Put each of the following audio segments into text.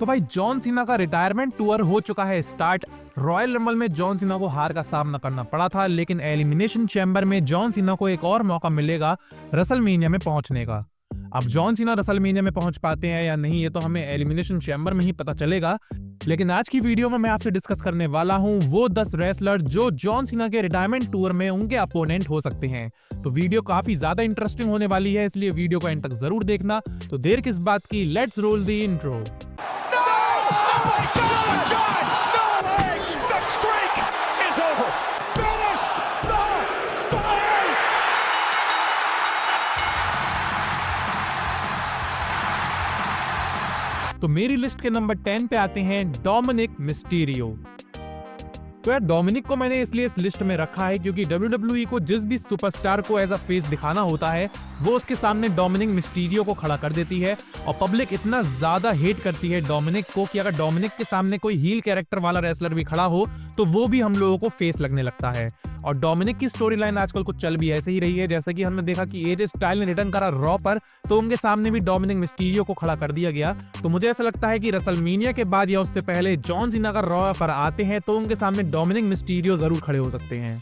तो भाई John Cena का रिटायरमेंट टूर हो चुका है स्टार्ट। रॉयल रंबल में जॉन सीना को हार का सामना करना पड़ा था, लेकिन एलिमिनेशन चैम्बर में जॉन सीना को एक और मौका मिलेगा रेसलमेनिया में पहुंचने का। अब जॉन सीना रेसलमेनिया में पहुंच पाते हैं या नहीं ये तो हमें एलिमिनेशन चैम्बर में ही पता चलेगा, लेकिन आज की वीडियो में मैं आपसे डिस्कस करने वाला हूं वो 10 रेसलर जो जॉन सीना के रिटायरमेंट टूर में उनके अपोनेंट हो सकते हैं। तो वीडियो काफी ज्यादा इंटरेस्टिंग होने वाली है, इसलिए वीडियो को एंड तक जरूर देखना। तो देर किस बात की, लेट्स रोल द इंट्रो। तो मेरी लिस्ट के नंबर 10 पे आते हैं डोमिनिक मिस्टीरियो। तो यार डोमिनिक को मैंने इसलिए इस लिस्ट में रखा है क्योंकि WWE को जिस भी सुपरस्टार को एज अ फेस दिखाना होता है वो उसके सामने डोमिनिक मिस्टीरियो को खड़ा कर देती है, और पब्लिक इतना ज्यादा हेट करती है डोमिनिक को कि अगर डोमिनिक के सामने कोई हील कैरेक्टर वाला रेसलर भी खड़ा हो तो वो भी हम लोगों को फेस लगने लगता है। और डोमिनिक की स्टोरी लाइन आजकल कुछ चल भी ऐसे ही रही है, जैसे कि हमने देखा कि एजे स्टाइल ने रिटर्न करा रॉ पर, तो उनके सामने भी डोमिनिक मिस्टीरियो को खड़ा कर दिया गया। तो मुझे ऐसा लगता है कि रेसलमेनिया के बाद या उससे पहले जॉन सीना अगर रॉ पर आते हैं तो उनके सामने डोमिनिक मिस्टीरियो जरूर खड़े हो सकते हैं।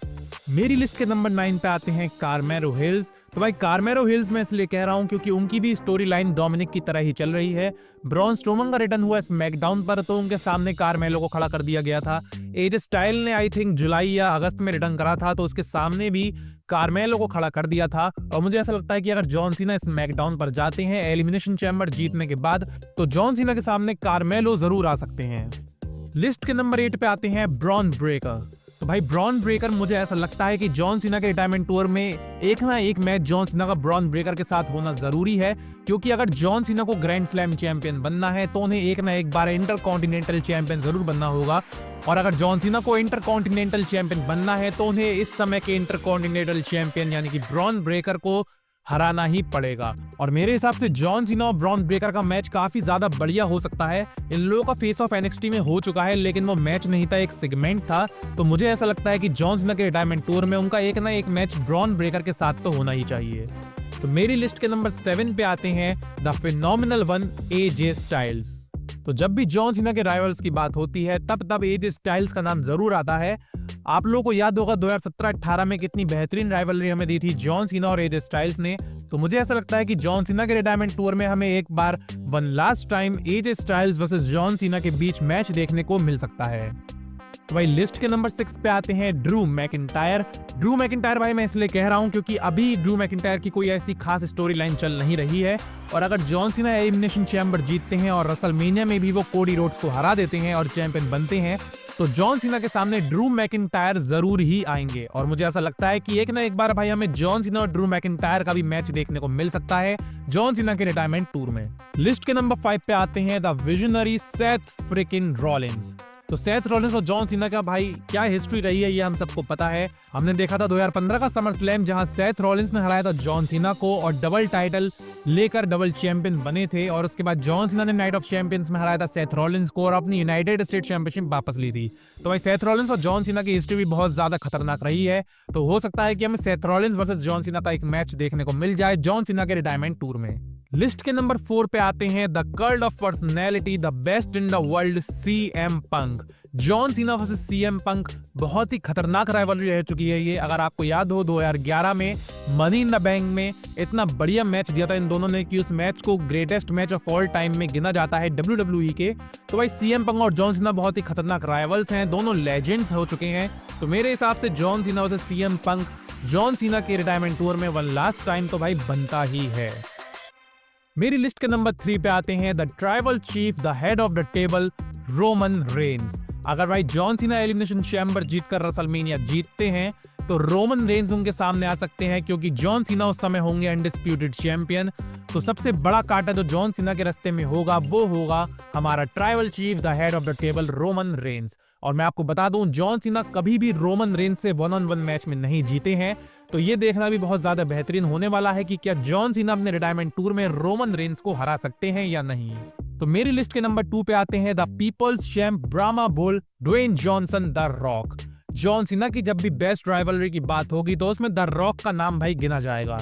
मेरी लिस्ट के नंबर 9 पे आते हैं कार्मेलो हिल्स। तो भाई कार्मेलो हिल्स मैं इसलिए कह रहा हूं क्योंकि उनकी भी स्टोरी लाइन डोमिनिक की तरह ही चल रही है। ब्रॉन स्ट्रोमन का रिटर्न हुआ स्मैकडाउन पर, तो उनके सामने कार्मेलो को खड़ा कर दिया गया था। एजे स्टाइल ने आई थिंक जुलाई या अगस्त में रिटर्न करा था, तो उसके सामने भी कार्मेलो को खड़ा कर दिया था। और मुझे ऐसा लगता है कि अगर जॉन सीना स्मैकडाउन पर जाते हैं एलिमिनेशन चैम्बर जीतने के बाद, तो जॉन सीना के सामने कार्मेलो जरूर आ सकते हैं। लिस्ट के नंबर 8 पे आते हैं ब्रॉन ब्रेकर। तो भाई ब्रॉन ब्रेकर मुझे ऐसा लगता है कि जॉन सीना के रिटायरमेंट टूर में एक ना एक मैच जॉन सीना का ब्रॉन ब्रेकर के साथ होना जरूरी है, क्योंकि अगर जॉन सीना को ग्रैंड स्लैम चैंपियन बनना है तो उन्हें एक ना एक बार इंटरकॉन्टिनेंटल चैंपियन जरूर बनना होगा। और अगर जॉन सीना को इंटरकॉन्टिनेंटल चैंपियन बनना है तो उन्हें इस समय के इंटरकॉन्टिनेंटल चैंपियन यानी कि ब्रॉन ब्रेकर को हराना ही पड़ेगा। और मेरे हिसाब से जॉन सीना और ब्रॉन ब्रेकर का मैच काफी ज्यादा बढ़िया हो सकता है। इन लोगों का फेस ऑफ एनएक्सटी में हो चुका है, लेकिन वो मैच नहीं था, एक सेगमेंट था। तो मुझे ऐसा लगता है कि जॉन सीना के रिटायरमेंट टूर में उनका एक ना एक मैच ब्रॉन ब्रेकर के साथ तो होना ही चाहिए। तो मेरी लिस्ट के नंबर 7 पे आते हैं the phenomenal one AJ Styles. तो जब भी जॉन सीना के राइवल्स की बात होती है तब एजे स्टाइल्स का नाम जरूर आता है। आप लोगों को याद होगा 2017-18 में कितनी बेहतरीन राइवलरी हमें दी थी जॉन सीना और एजे स्टाइल्स ने। तो मुझे ऐसा लगता है कि जॉन सीना के रिटायरमेंट टूर में हमें एक बार one last time AJ Styles versus John Cena के बीच मैच देखने को मिल सकता है। तो भाई लिस्ट के नंबर 6 पे आते हैं ड्रू मैकिंटायर। ड्रू मैकिंटायर भाई मैं इसलिए कह रहा हूं क्योंकि अभी ड्रू मैकिंटायर की कोई ऐसी खास स्टोरी लाइन चल नहीं रही है, और अगर जॉन सीना एलिमिनेशन चैम्बर जीतते हैं और रेसलमेनिया में भी वो कोडी रोड्स को हरा देते हैं और चैंपियन बनते हैं, तो जॉन सीना के सामने ड्रू मैकिंटायर जरूर ही आएंगे। और मुझे ऐसा लगता है कि एक ना एक बार भाई हमें जॉन सीना और ड्रू मैकिंटायर का भी मैच देखने को मिल सकता है जॉन सीना के रिटायरमेंट टूर में। लिस्ट के नंबर 5 पे आते हैं the visionary Seth freaking Rollins. तो सेथ रॉलिंस और जॉन सीना का भाई क्या हिस्ट्री रही है ये हम सबको पता है। हमने देखा था 2015 का समर स्लैम जहां सेथ रॉलिंस ने हराया था जॉन सीना को और डबल टाइटल लेकर डबल चैंपियन बने थे, और उसके बाद जॉन सीना ने नाइट ऑफ चैंपियंस में हराया था सेथ रॉलिंस को और अपनी यूनाइटेड स्टेट चैंपियनशिप वापस ली थी। तो भाई सेथ रॉलिंस और जॉन सीना की हिस्ट्री भी बहुत ज्यादा खतरनाक रही है, तो हो सकता है कि हमें Seth Rollins versus John Cena का एक मैच देखने को मिल जाए जॉन सीना के रिटायरमेंट टूर में। लिस्ट के नंबर 4 पे आते हैं the cult of personality the best in the world CM Punk. John Cena versus CM Punk बहुत ही खतरनाक राइवलरी रह चुकी है ये। अगर आपको याद हो 2011 में मनी इन द बैंक में इतना बढ़िया मैच दिया था इन दोनों ने कि उस मैच को greatest match of all time में गिना जाता है WWE के। तो भाई सीएम पंक और जॉन सीना बहुत ही खतरनाक राइवल्स हैं, दोनों लेजेंड्स हो चुके हैं। तो मेरे हिसाब से John Cena versus CM Punk John Cena के रिटायरमेंट टूर में वन लास्ट टाइम तो भाई बनता ही है। मेरी लिस्ट के नंबर 3 पे आते हैं the tribal chief the head of the table Roman Reigns. अगर भाई जॉन सीना एलिमिनेशन चैम्बर जीतकर रेसलमेनिया जीतते हैं तो रोमन रेंस उनके सामने आ सकते हैं, क्योंकि जॉन सीना उस समय होंगे अनडिस्प्यूटेड चैंपियन। तो सबसे बड़ा कांटा जो जॉन सीना के रास्ते में होगा वो होगा हमारा tribal chief the head of the table Roman Reigns. और मैं आपको बता दूं जॉन सीना कभी भी रोमन रेंस से 1-on-1 मैच में नहीं जीते हैं, तो ये देखना भी बहुत ज्यादा बेहतरीन होने वाला है कि क्या जॉन सीना अपने रिटायरमेंट टूर में रोमन रेंस को हरा सकते हैं या नहीं। तो मेरी लिस्ट के नंबर 2 पे आते हैं the people's champ Brahma Bull Dwayne Johnson the Rock. John Cena की जब भी बेस्ट राइवलरी की बात होगी तो उसमें द रॉक का नाम भाई गिना जाएगा।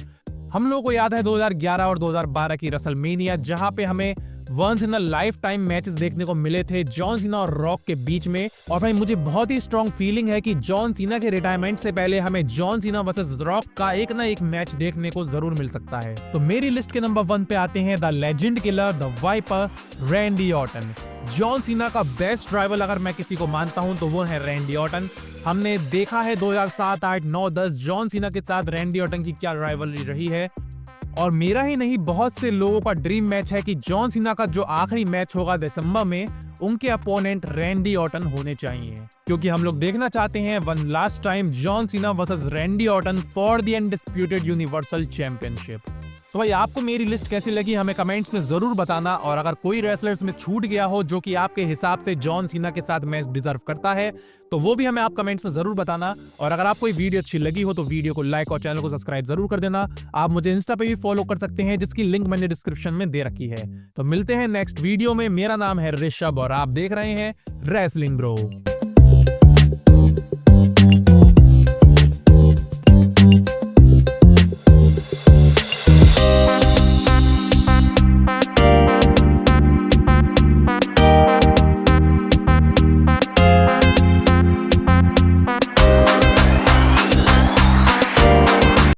हम लोगों को याद है 2011 और 2012 की रेसलमेनिया, जहां पे हमें once in a lifetime matches देखने को मिले थे जॉन सीना और रॉक के बीच में। और भाई मुझे बहुत ही स्ट्रॉन्ग फीलिंग है कि जॉन सीना के रिटायरमेंट से पहले हमें जॉन सीना वर्सेस रॉक का एक ना एक मैच देखने को जरूर मिल सकता है। तो मेरी लिस्ट के नंबर 1 पे आते हैं the legend killer, the viper, Randy Orton. John Cena का बेस्ट ड्राइवर अगर मैं किसी को मानता हूं तो वो है रैंडी ऑर्टन। हमने देखा है 2007, 8, 9, 10 जॉन सीना के साथ रैंडी ऑर्टन की क्या राइवलरी रही है। और मेरा ही नहीं, बहुत से लोगों का ड्रीम मैच है कि जॉन सीना का जो आखिरी मैच होगा दिसंबर में, उनके अपोनेंट रैंडी ऑर्टन होने चाहिए, क्योंकि हम लोग देखना चाहते हैं one last time John Cena versus Randy Orton for the undisputed universal championship. तो भाई आपको मेरी लिस्ट कैसी लगी हमें कमेंट्स में जरूर बताना। और अगर कोई रेसलर्स में छूट गया हो जो कि आपके हिसाब से जॉन सीना के साथ मैच डिजर्व करता है, तो वो भी हमें आप कमेंट्स में जरूर बताना। और अगर आपको ये वीडियो अच्छी लगी हो तो वीडियो को लाइक और चैनल को सब्सक्राइब जरूर कर देना। आप मुझे इंस्टा पे भी फॉलो कर सकते हैं, जिसकी लिंक मैंने डिस्क्रिप्शन में दे रखी है। तो मिलते हैं नेक्स्ट वीडियो में। मेरा नाम है ऋषभ और आप देख रहे हैं रेसलिंग ब्रो।